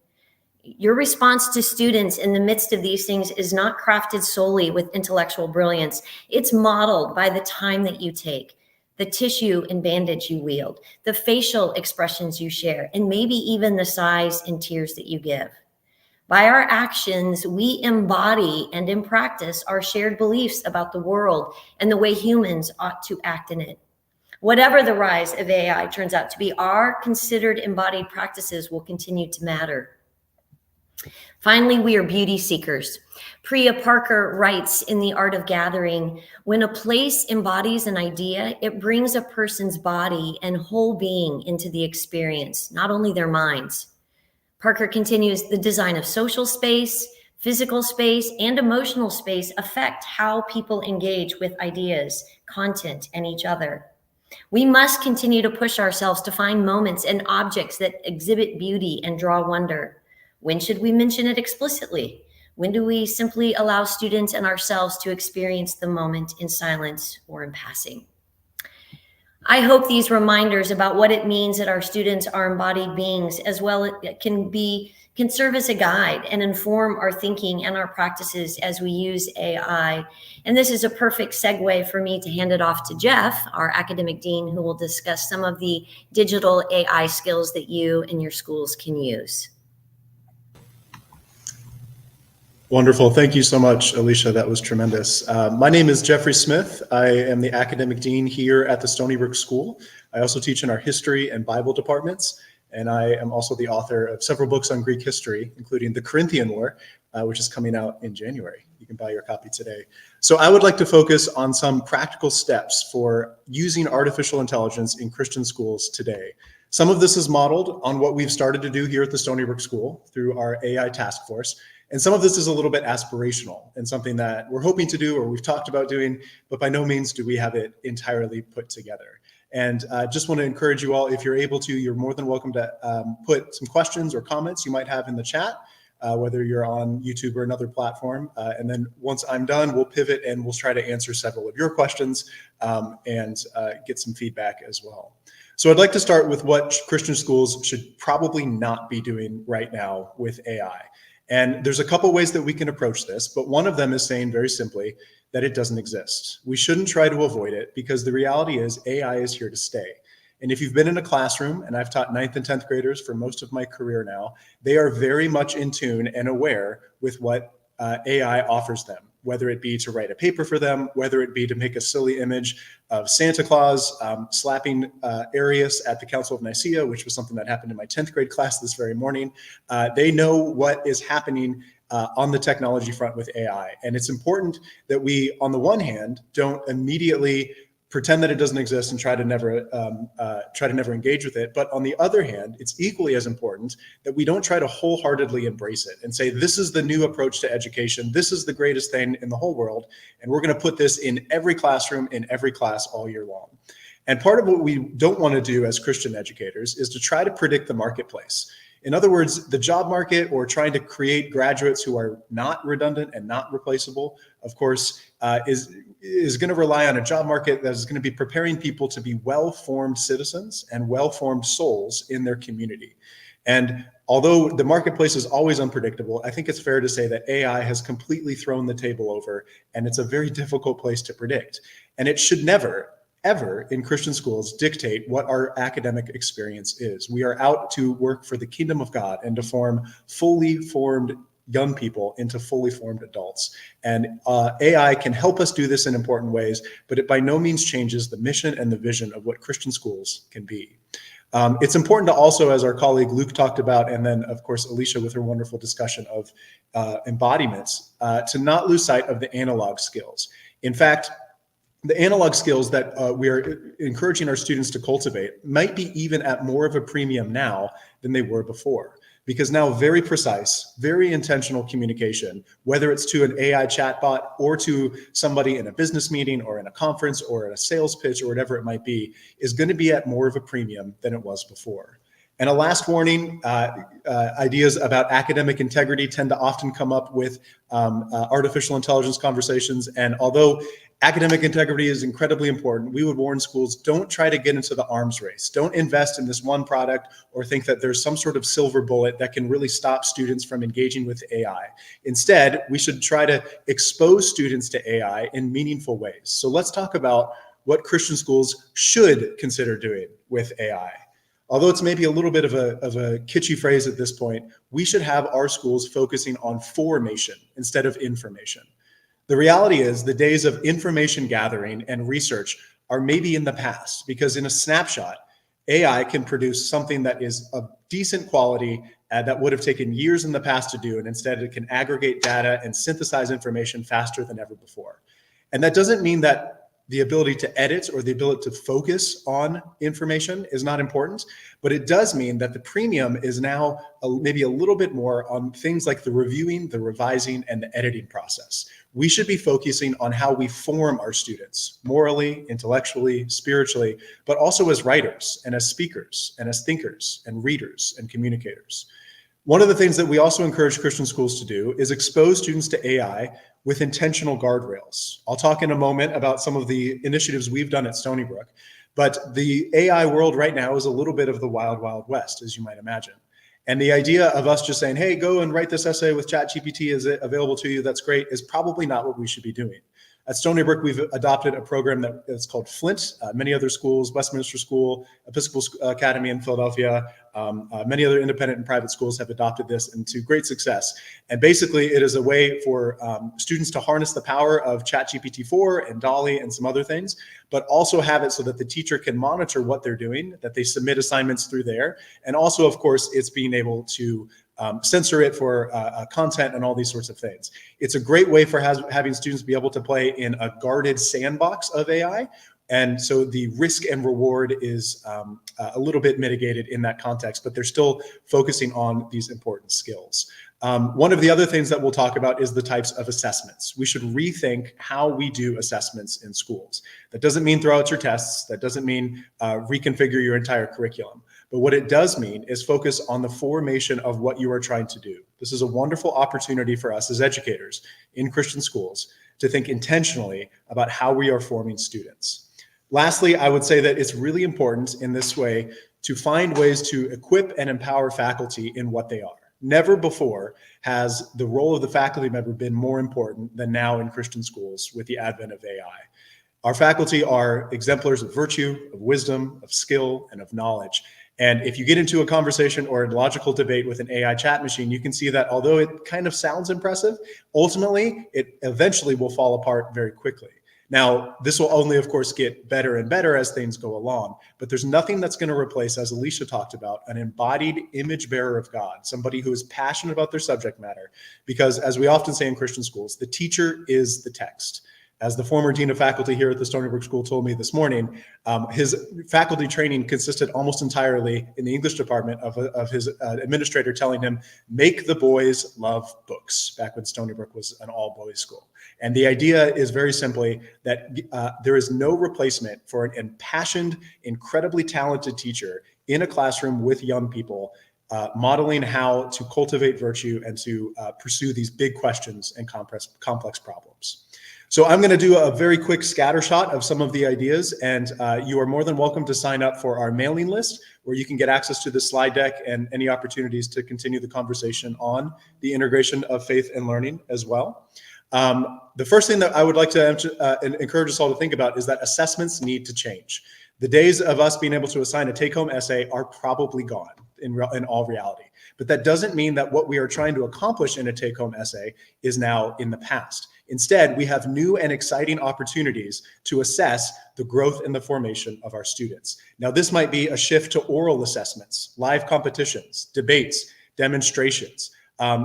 S4: Your response to students in the midst of these things is not crafted solely with intellectual brilliance. It's modeled by the time that you take, the tissue and bandage you wield, the facial expressions you share, and maybe even the sighs and tears that you give. By our actions, we embody and in practice our shared beliefs about the world and the way humans ought to act in it. Whatever the rise of AI turns out to be, our considered embodied practices will continue to matter. Finally, we are beauty seekers. Priya Parker writes in The Art of Gathering, when a place embodies an idea, it brings a person's body and whole being into the experience, not only their minds. Parker continues, the design of social space, physical space, and emotional space affect how people engage with ideas, content, and each other. We must continue to push ourselves to find moments and objects that exhibit beauty and draw wonder. When should we mention it explicitly? When do we simply allow students and ourselves to experience the moment in silence or in passing? I hope these reminders about what it means that our students are embodied beings as well can serve as a guide and inform our thinking and our practices as we use AI. And this is a perfect segue for me to hand it off to Jeff, our academic dean, who will discuss some of the digital AI skills that you and your schools can use.
S5: Wonderful. Thank you so much, Alicia. That was tremendous. My name is Jeffrey Smith. I am the academic dean here at the Stony Brook School. I also teach in our history and Bible departments, and I am also the author of several books on Greek history, including The Corinthian War, which is coming out in January. You can buy your copy today. So I would like to focus on some practical steps for using artificial intelligence in Christian schools today. Some of this is modeled on what we've started to do here at the Stony Brook School through our AI task force. And some of this is a little bit aspirational and something that we're hoping to do or we've talked about doing, but by no means do we have it entirely put together. And just want to encourage you all, if you're able to, you're more than welcome to put some questions or comments you might have in the chat, whether you're on YouTube or another platform. And then once I'm done, we'll pivot and we'll try to answer several of your questions and get some feedback as well. So I'd like to start with what Christian schools should probably not be doing right now with AI. And there's a couple ways that we can approach this, but one of them is saying very simply that it doesn't exist. We shouldn't try to avoid it because the reality is AI is here to stay. And if you've been in a classroom, and I've taught 9th and 10th graders for most of my career now, they are very much in tune and aware with what AI offers them, whether it be to write a paper for them, whether it be to make a silly image of Santa Claus slapping Arius at the Council of Nicaea, which was something that happened in my 10th grade class this very morning. They know what is happening on the technology front with AI. And it's important that we, on the one hand, don't immediately pretend that it doesn't exist and try to never engage with it. But on the other hand, it's equally as important that we don't try to wholeheartedly embrace it and say, this is the new approach to education. This is the greatest thing in the whole world. And we're going to put this in every classroom, in every class all year long. And part of what we don't want to do as Christian educators is to try to predict the marketplace. In other words, the job market or trying to create graduates who are not redundant and not replaceable, of course, is going to rely on a job market that is going to be preparing people to be well-formed citizens and well-formed souls in their community. And although the marketplace is always unpredictable, I think it's fair to say that AI has completely thrown the table over, and it's a very difficult place to predict. And it should never, ever in Christian schools dictate what our academic experience is. We are out to work for the kingdom of God and to form fully formed young people into fully formed adults. And AI can help us do this in important ways, but it by no means changes the mission and the vision of what Christian schools can be. It's important to also, as our colleague Luke talked about, and then of course Alicia with her wonderful discussion of embodiments, to not lose sight of the analog skills. In fact, the analog skills that we are encouraging our students to cultivate might be even at more of a premium now than they were before. Because now very precise, very intentional communication, whether it's to an AI chatbot or to somebody in a business meeting or in a conference or in a sales pitch or whatever it might be, is going to be at more of a premium than it was before. And a last warning, ideas about academic integrity tend to often come up with artificial intelligence conversations. And although academic integrity is incredibly important, we would warn schools, don't try to get into the arms race. Don't invest in this one product or think that there's some sort of silver bullet that can really stop students from engaging with AI. Instead, we should try to expose students to AI in meaningful ways. So let's talk about what Christian schools should consider doing with AI. Although it's maybe a little bit of a kitschy phrase at this point, we should have our schools focusing on formation instead of information. The reality is the days of information gathering and research are maybe in the past, because in a snapshot, AI can produce something that is of decent quality that would have taken years in the past to do, and instead it can aggregate data and synthesize information faster than ever before. And that doesn't mean that the ability to edit or the ability to focus on information is not important, but it does mean that the premium is now maybe a little bit more on things like the reviewing, the revising, and the editing process. We should be focusing on how we form our students morally, intellectually, spiritually, but also as writers and as speakers and as thinkers and readers and communicators. One of the things that we also encourage Christian schools to do is expose students to AI with intentional guardrails. I'll talk in a moment about some of the initiatives we've done at Stony Brook, but the AI world right now is a little bit of the wild, wild west, as you might imagine. And the idea of us just saying, hey, go and write this essay with ChatGPT, is it available to you? That's great, is probably not what we should be doing. At Stony Brook, we've adopted a program that is called Flint. Many other schools, Westminster School, Episcopal Academy in Philadelphia, many other independent and private schools have adopted this, and to great success. And basically, it is a way for students to harness the power of ChatGPT-4 and DALL-E and some other things, but also have it so that the teacher can monitor what they're doing, that they submit assignments through there. And also, of course, it's being able to censor it for content and all these sorts of things. It's a great way for having students be able to play in a guarded sandbox of AI. And so the risk and reward is a little bit mitigated in that context, but they're still focusing on these important skills. One of the other things that we'll talk about is the types of assessments. We should rethink how we do assessments in schools. That doesn't mean throw out your tests. That doesn't mean reconfigure your entire curriculum. But what it does mean is focus on the formation of what you are trying to do. This is a wonderful opportunity for us as educators in Christian schools to think intentionally about how we are forming students. Lastly, I would say that it's really important in this way to find ways to equip and empower faculty in what they are. Never before has the role of the faculty member been more important than now in Christian schools with the advent of AI. Our faculty are exemplars of virtue, of wisdom, of skill, and of knowledge. And if you get into a conversation or a logical debate with an AI chat machine, you can see that although it kind of sounds impressive, ultimately, it eventually will fall apart very quickly. Now, this will only, of course, get better and better as things go along, but there's nothing that's going to replace, as Alicia talked about, an embodied image bearer of God, somebody who is passionate about their subject matter, because as we often say in Christian schools, the teacher is the text. As the former dean of faculty here at the Stony Brook School told me this morning, his faculty training consisted almost entirely in the English department of his administrator telling him, make the boys love books, back when Stony Brook was an all-boys school. And the idea is very simply that there is no replacement for an impassioned, incredibly talented teacher in a classroom with young people, modeling how to cultivate virtue and to pursue these big questions and complex problems. So I'm going to do a very quick scatter shot of some of the ideas, and you are more than welcome to sign up for our mailing list, where you can get access to the slide deck and any opportunities to continue the conversation on the integration of faith and learning as well. The first thing that I would like to encourage us all to think about is that assessments need to change. The days of us being able to assign a take-home essay are probably gone in all reality. But that doesn't mean that what we are trying to accomplish in a take-home essay is now in the past. Instead, we have new and exciting opportunities to assess the growth and the formation of our students. Now, this might be a shift to oral assessments, live competitions, debates, demonstrations.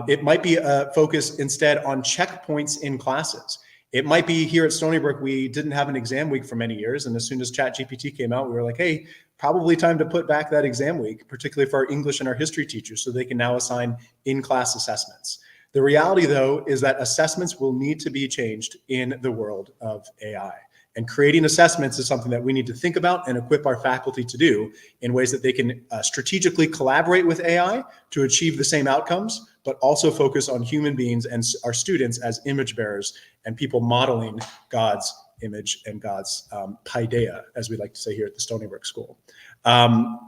S5: It might be a focus instead on checkpoints in classes. It might be here at Stony Brook, we didn't have an exam week for many years. And as soon as ChatGPT came out, we were like, hey, probably time to put back that exam week, particularly for our English and our history teachers, so they can now assign in-class assessments. The reality, though, is that assessments will need to be changed in the world of AI. And creating assessments is something that we need to think about and equip our faculty to do in ways that they can strategically collaborate with AI to achieve the same outcomes, but also focus on human beings and our students as image bearers and people modeling God's image and God's paideia, as we like to say here at the Stony Brook School.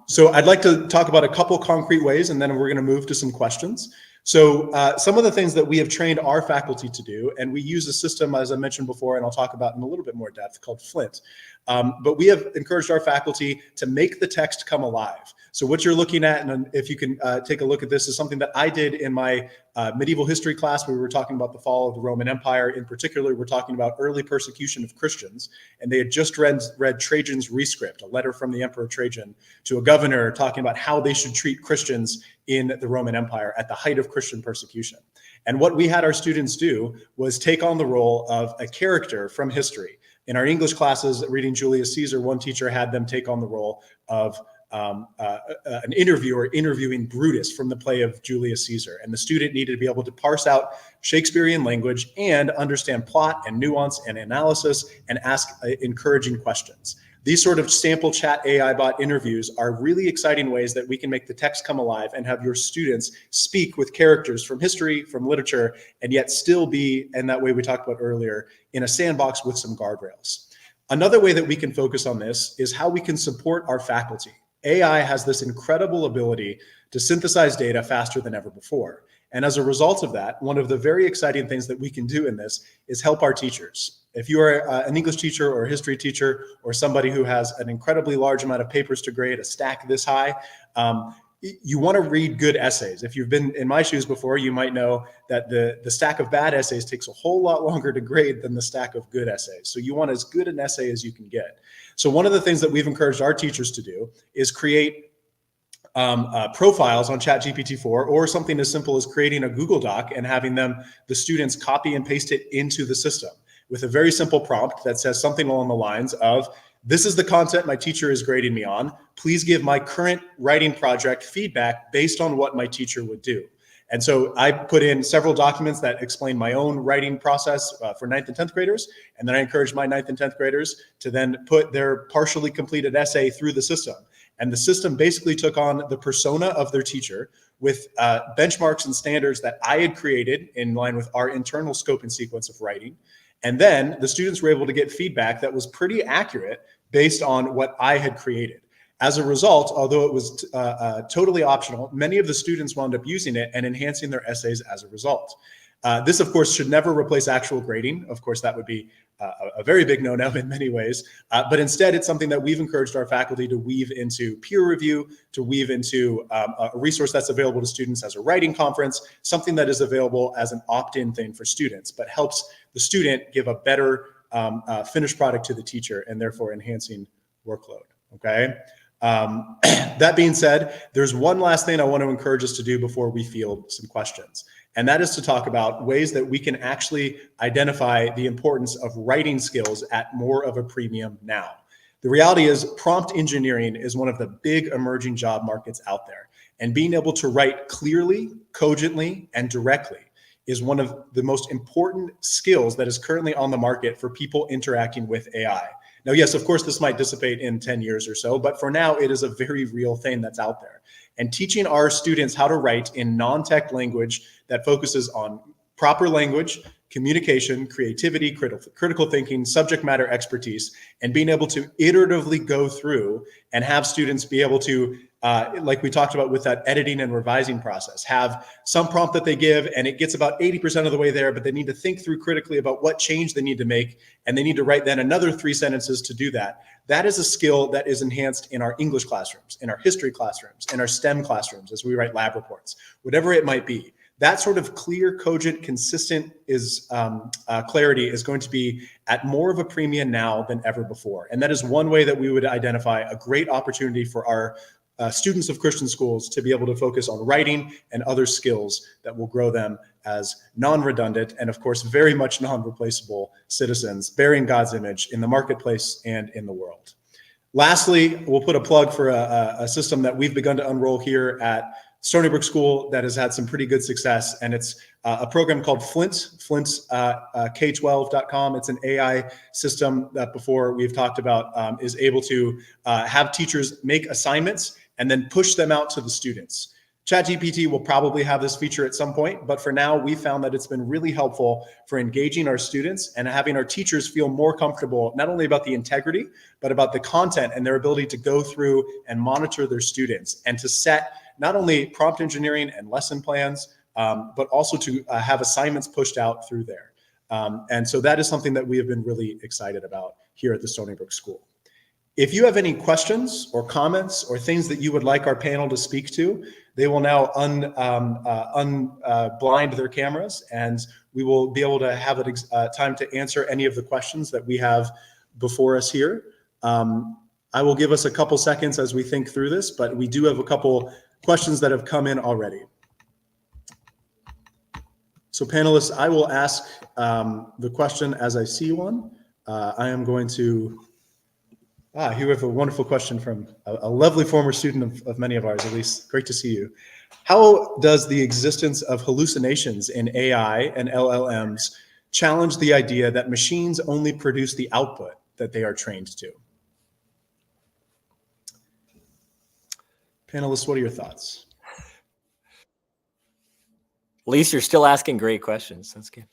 S5: So I'd like to talk about a couple concrete ways, and then we're going to move to some questions. So some of the things that we have trained our faculty to do, and we use a system, as I mentioned before, and I'll talk about in a little bit more depth, called Flint. But we have encouraged our faculty to make the text come alive. So what you're looking at, and if you can take a look at this, is something that I did in my medieval history class. We were talking about the fall of the Roman Empire. In particular, we're talking about early persecution of Christians. And they had just read Trajan's Rescript, a letter from the Emperor Trajan to a governor talking about how they should treat Christians in the Roman Empire at the height of Christian persecution. And what we had our students do was take on the role of a character from history. In our English classes, reading Julius Caesar, one teacher had them take on the role of an interviewer interviewing Brutus from the play of Julius Caesar. And the student needed to be able to parse out Shakespearean language and understand plot and nuance and analysis and ask encouraging questions. These sort of sample chat AI bot interviews are really exciting ways that we can make the text come alive and have your students speak with characters from history, from literature, and yet still be, in that way we talked about earlier, in a sandbox with some guardrails. Another way that we can focus on this is how we can support our faculty. AI has this incredible ability to synthesize data faster than ever before. And as a result of that, one of the very exciting things that we can do in this is help our teachers. If you are an English teacher or a history teacher or somebody who has an incredibly large amount of papers to grade, a stack this high, you want to read good essays. If you've been in my shoes before, you might know that the stack of bad essays takes a whole lot longer to grade than the stack of good essays. So you want as good an essay as you can get. So one of the things that we've encouraged our teachers to do is create profiles on ChatGPT-4, or something as simple as creating a Google Doc and having the students copy and paste it into the system with a very simple prompt that says something along the lines of, this is the content my teacher is grading me on. Please give my current writing project feedback based on what my teacher would do. And so I put in several documents that explain my own writing process for 9th and 10th graders. And then I encourage my 9th and 10th graders to then put their partially completed essay through the system. And the system basically took on the persona of their teacher with benchmarks and standards that I had created in line with our internal scope and sequence of writing. And then the students were able to get feedback that was pretty accurate based on what I had created. As a result, although it was totally optional, many of the students wound up using it and enhancing their essays as a result. This, of course, should never replace actual grading. Of course, that would be a very big no-no in many ways. But instead, it's something that we've encouraged our faculty to weave into peer review, to weave into a resource that's available to students as a writing conference, something that is available as an opt-in thing for students, but helps the student give a better finished product to the teacher and therefore enhancing workload, okay? That being said, there's one last thing I want to encourage us to do before we field some questions. And that is to talk about ways that we can actually identify the importance of writing skills at more of a premium now. The reality is prompt engineering is one of the big emerging job markets out there. And being able to write clearly, cogently, and directly is one of the most important skills that is currently on the market for people interacting with AI. Now, yes, of course, this might dissipate in 10 years or so, but for now, it is a very real thing that's out there. And teaching our students how to write in non-tech language that focuses on proper language, communication, creativity, critical thinking, subject matter expertise, and being able to iteratively go through and have students be able to, like we talked about with that editing and revising process, have some prompt that they give and it gets about 80% of the way there, but they need to think through critically about what change they need to make, and they need to write then another 3 sentences to do that. That is a skill that is enhanced in our English classrooms, in our history classrooms, in our STEM classrooms as we write lab reports, whatever it might be. That sort of clear, cogent, consistent clarity is going to be at more of a premium now than ever before. And that is one way that we would identify a great opportunity for our students of Christian schools to be able to focus on writing and other skills that will grow them as non-redundant and, of course, very much non-replaceable citizens bearing God's image in the marketplace and in the world. Lastly, we'll put a plug for a system that we've begun to unroll here at Stony Brook School that has had some pretty good success, and it's a program called Flint, K12.com. It's an AI system that before we've talked about is able to have teachers make assignments and then push them out to the students. ChatGPT will probably have this feature at some point, but for now, we found that it's been really helpful for engaging our students and having our teachers feel more comfortable, not only about the integrity, but about the content and their ability to go through and monitor their students and to set not only prompt engineering and lesson plans, but also to have assignments pushed out through there. And so that is something that we have been really excited about here at the Stony Brook School. If you have any questions or comments or things that you would like our panel to speak to, they will now unblind their cameras, and we will be able to have time to answer any of the questions that we have before us here. I will give us a couple seconds as we think through this, but we do have a couple questions that have come in already. So panelists, I will ask the question as I see one. I am going to, here we have a wonderful question from a lovely former student of many of ours, Elise. Great to see you. How does the existence of hallucinations in AI and LLMs challenge the idea that machines only produce the output that they are trained to? Panelists, what are your thoughts?
S3: Elise, you're still asking great questions. That's good.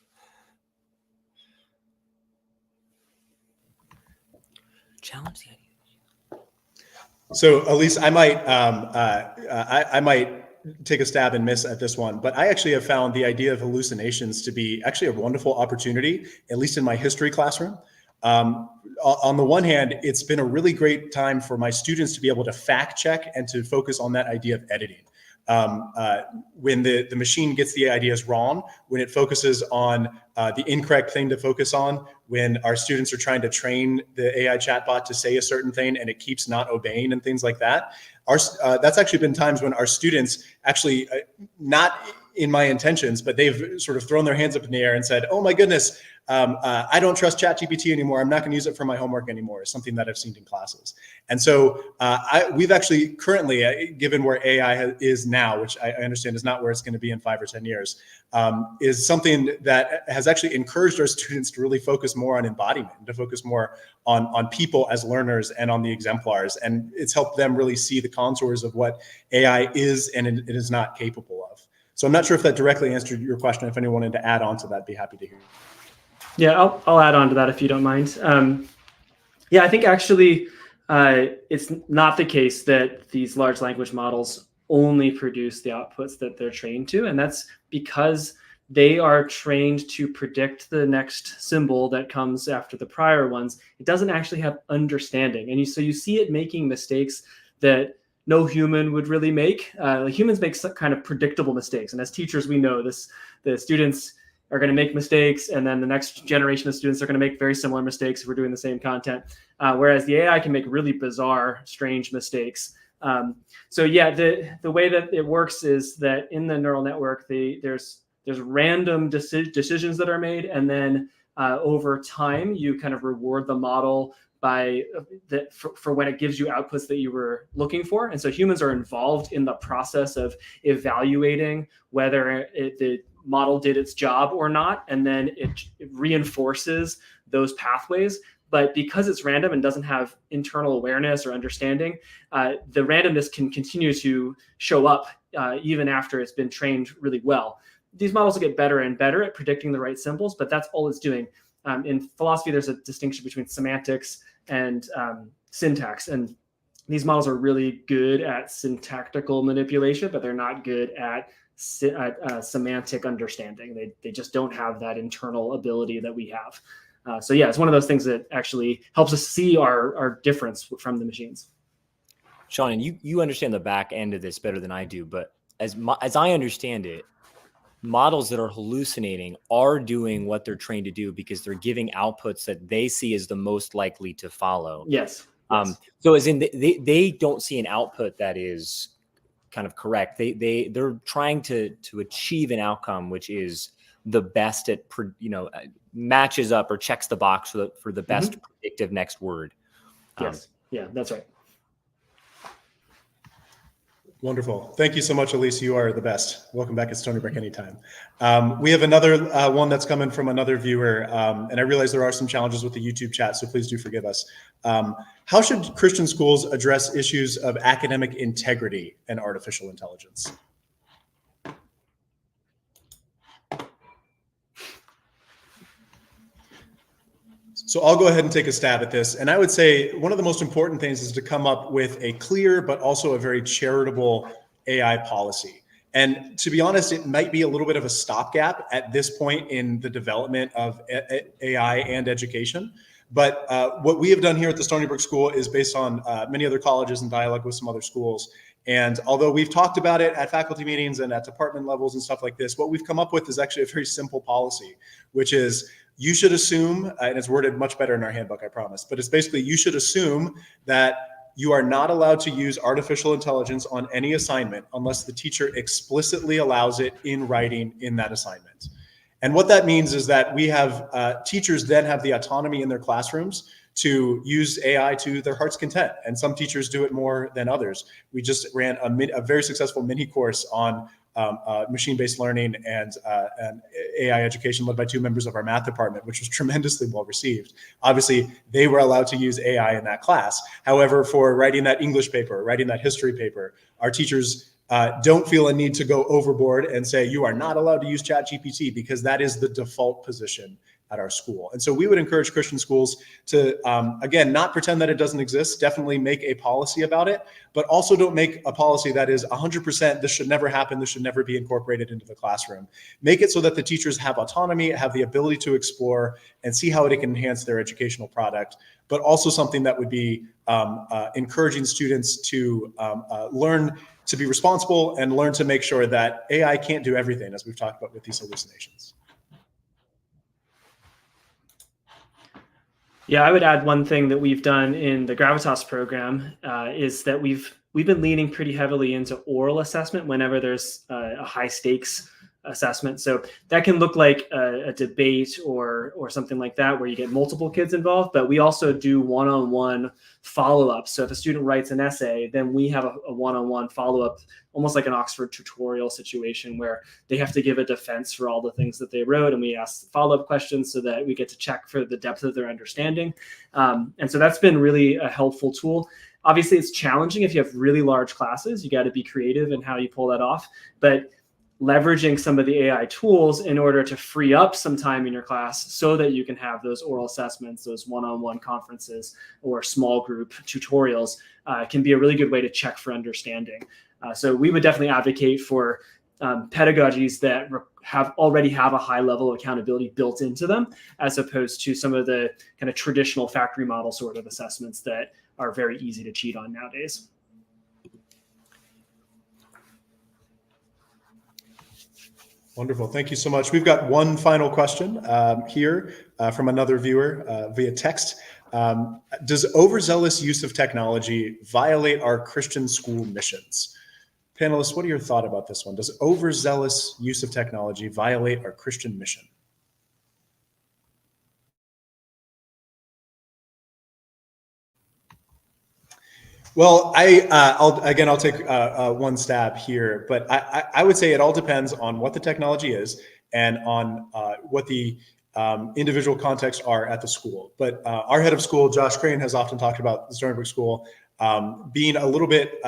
S3: Challenge the idea.
S5: So, Elise, I might take a stab and miss at this one, but I actually have found the idea of hallucinations to be actually a wonderful opportunity, at least in my history classroom. On the one hand, it's been a really great time for my students to be able to fact check and to focus on that idea of editing. When the machine gets the ideas wrong, when it focuses on the incorrect thing to focus on, when our students are trying to train the AI chatbot to say a certain thing and it keeps not obeying and things like that, that's actually been times when our students actually, not in my intentions, but they've sort of thrown their hands up in the air and said, oh my goodness, I don't trust ChatGPT anymore. I'm not going to use it for my homework anymore. Is something that I've seen in classes. And so we've actually currently, given where AI is now, which I understand is not where it's going to be in 5 or 10 years, is something that has actually encouraged our students to really focus more on embodiment, and to focus more on people as learners and on the exemplars. And it's helped them really see the contours of what AI is and it is not capable of. So I'm not sure if that directly answered your question. If anyone wanted to add on to that, I'd be happy to hear.
S2: Yeah, I'll add on to that if you don't mind. Yeah, I think actually it's not the case that these large language models only produce the outputs that they're trained to. And that's because they are trained to predict the next symbol that comes after the prior ones. It doesn't actually have understanding. And so you see it making mistakes that no human would really make. Humans make some kind of predictable mistakes. And as teachers, we know this, the students are going to make mistakes, and then the next generation of students are going to make very similar mistakes if we're doing the same content. Whereas the AI can make really bizarre, strange mistakes. So yeah, the way that it works is that in the neural network, there's random decisions that are made, and then over time, you kind of reward the model by for when it gives you outputs that you were looking for. And so humans are involved in the process of evaluating whether the model did its job or not, and then it reinforces those pathways. But because it's random and doesn't have internal awareness or understanding, the randomness can continue to show up even after it's been trained really well. These models will get better and better at predicting the right symbols, but that's all it's doing. In philosophy, there's a distinction between semantics and syntax. And these models are really good at syntactical manipulation, but they're not good at semantic understanding. They just don't have that internal ability that we have. So yeah, it's one of those things that actually helps us see our difference from the machines.
S3: Sean, and you understand the back end of this better than I do, but as I understand it, models that are hallucinating are doing what they're trained to do because they're giving outputs that they see as the most likely to follow.
S2: Yes.
S3: So as in they don't see an output that is kind of correct. They're trying to achieve an outcome which is the best at matches up or checks the box for the best predictive next word.
S2: Yes. Yeah, that's right.
S5: Wonderful. Thank you so much, Elise. You are the best. Welcome back at Stony Brook anytime. We have another one that's coming from another viewer, and I realize there are some challenges with the YouTube chat, so please do forgive us. How should Christian schools address issues of academic integrity and artificial intelligence? So I'll go ahead and take a stab at this. And I would say one of the most important things is to come up with a clear, but also a very charitable AI policy. And to be honest, it might be a little bit of a stopgap at this point in the development of AI and education. But what we have done here at the Stony Brook School is based on many other colleges and dialogue with some other schools. And although we've talked about it at faculty meetings and at department levels and stuff like this, what we've come up with is actually a very simple policy, which is you should assume, and it's worded much better in our handbook, I promise, but it's basically you should assume that you are not allowed to use artificial intelligence on any assignment unless the teacher explicitly allows it in writing in that assignment. And what that means is that we have teachers then have the autonomy in their classrooms to use AI to their heart's content. And some teachers do it more than others. We just ran a very successful mini course on machine-based learning and AI education led by two members of our math department, which was tremendously well received. Obviously, they were allowed to use AI in that class. However, for writing that English paper, writing that history paper, our teachers don't feel a need to go overboard and say, you are not allowed to use ChatGPT, because that is the default position at our school. And so we would encourage Christian schools to, again, not pretend that it doesn't exist, definitely make a policy about it, but also don't make a policy that is 100%, this should never happen, this should never be incorporated into the classroom. Make it so that the teachers have autonomy, have the ability to explore and see how it can enhance their educational product, but also something that would be encouraging students to learn to be responsible and learn to make sure that AI can't do everything, as we've talked about with these hallucinations.
S2: Yeah, I would add one thing that we've done in the Gravitas program is that we've been leaning pretty heavily into oral assessment whenever there's a high stakes assessment. So that can look like a debate or something like that, where you get multiple kids involved, but we also do one-on-one follow-up. So if a student writes an essay, then we have a one-on-one follow-up, almost like an Oxford tutorial situation, where they have to give a defense for all the things that they wrote, and we ask follow-up questions so that we get to check for the depth of their understanding. And so that's been really a helpful tool. Obviously, it's challenging if you have really large classes. You got to be creative in how you pull that off, but leveraging some of the AI tools in order to free up some time in your class so that you can have those oral assessments, those one-on-one conferences, or small group tutorials can be a really good way to check for understanding. So we would definitely advocate for pedagogies that already have a high level of accountability built into them, as opposed to some of the kind of traditional factory model sort of assessments that are very easy to cheat on nowadays.
S5: Wonderful. Thank you so much. We've got one final question here from another viewer via text. Does overzealous use of technology violate our Christian school missions? Panelists, what are your thoughts about this one? Does overzealous use of technology violate our Christian mission? Well, I'll take one stab here, but I would say it all depends on what the technology is and on what the individual contexts are at the school. But our head of school, Josh Crane, has often talked about the Stony Brook School being a little bit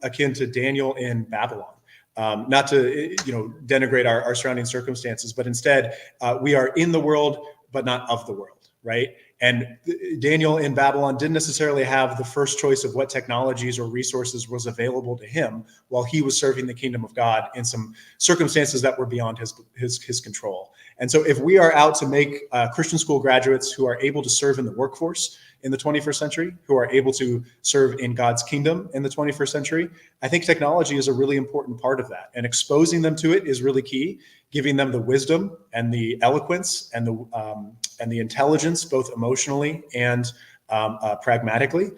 S5: akin to Daniel in Babylon. Not to denigrate our surrounding circumstances, but instead we are in the world, but not of the world, right? And Daniel in Babylon didn't necessarily have the first choice of what technologies or resources was available to him while he was serving the kingdom of God in some circumstances that were beyond his control. And so if we are out to make Christian school graduates who are able to serve in the workforce in the 21st century, who are able to serve in God's kingdom in the 21st century, I think technology is a really important part of that. And exposing them to it is really key, giving them the wisdom and the eloquence and the intelligence, both emotionally and pragmatically,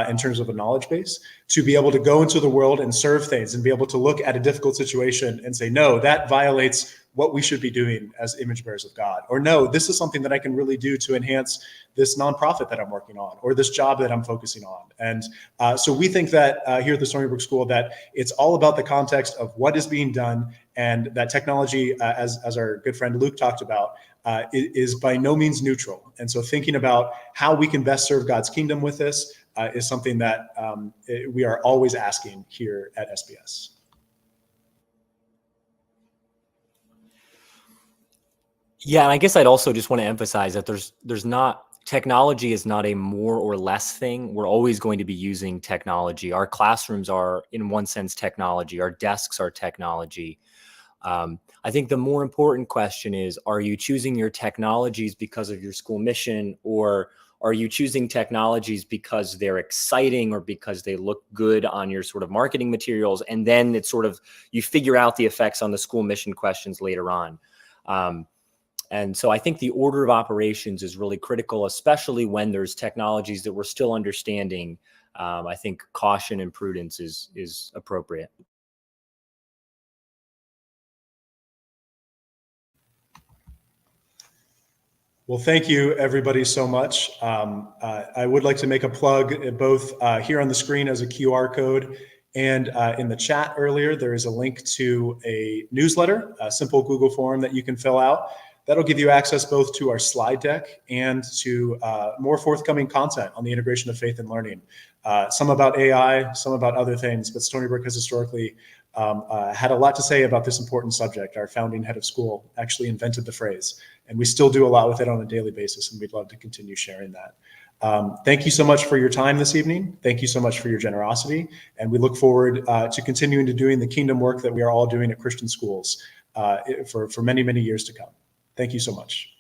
S5: in terms of a knowledge base, to be able to go into the world and serve things and be able to look at a difficult situation and say, no, that violates what we should be doing as image bearers of God. Or no, this is something that I can really do to enhance this nonprofit that I'm working on, or this job that I'm focusing on. And so we think that here at the Stony Brook School, that it's all about the context of what is being done, and that technology, as our good friend Luke talked about, is by no means neutral. And so thinking about how we can best serve God's kingdom with this is something that we are always asking here at SBS.
S3: Yeah, and I guess I'd also just want to emphasize that there's not technology is not a more or less thing. We're always going to be using technology. Our classrooms are, in one sense, technology. Our desks are technology. I think the more important question is, are you choosing your technologies because of your school mission, or are you choosing technologies because they're exciting or because they look good on your sort of marketing materials? And then it's sort of, you figure out the effects on the school mission questions later on. And so I think the order of operations is really critical, especially when there's technologies that we're still understanding. I think caution and prudence is appropriate.
S5: Well, thank you everybody so much. I would like to make a plug both here on the screen as a QR code and in the chat earlier. There is a link to a newsletter, a simple Google form that you can fill out. That'll give you access both to our slide deck and to more forthcoming content on the integration of faith and learning. Some about AI, some about other things, but Stony Brook has historically had a lot to say about this important subject. Our founding head of school actually invented the phrase, and we still do a lot with it on a daily basis, and we'd love to continue sharing that. Thank you so much for your time this evening. Thank you so much for your generosity, and we look forward to continuing to doing the kingdom work that we are all doing at Christian schools for many, many years to come. Thank you so much.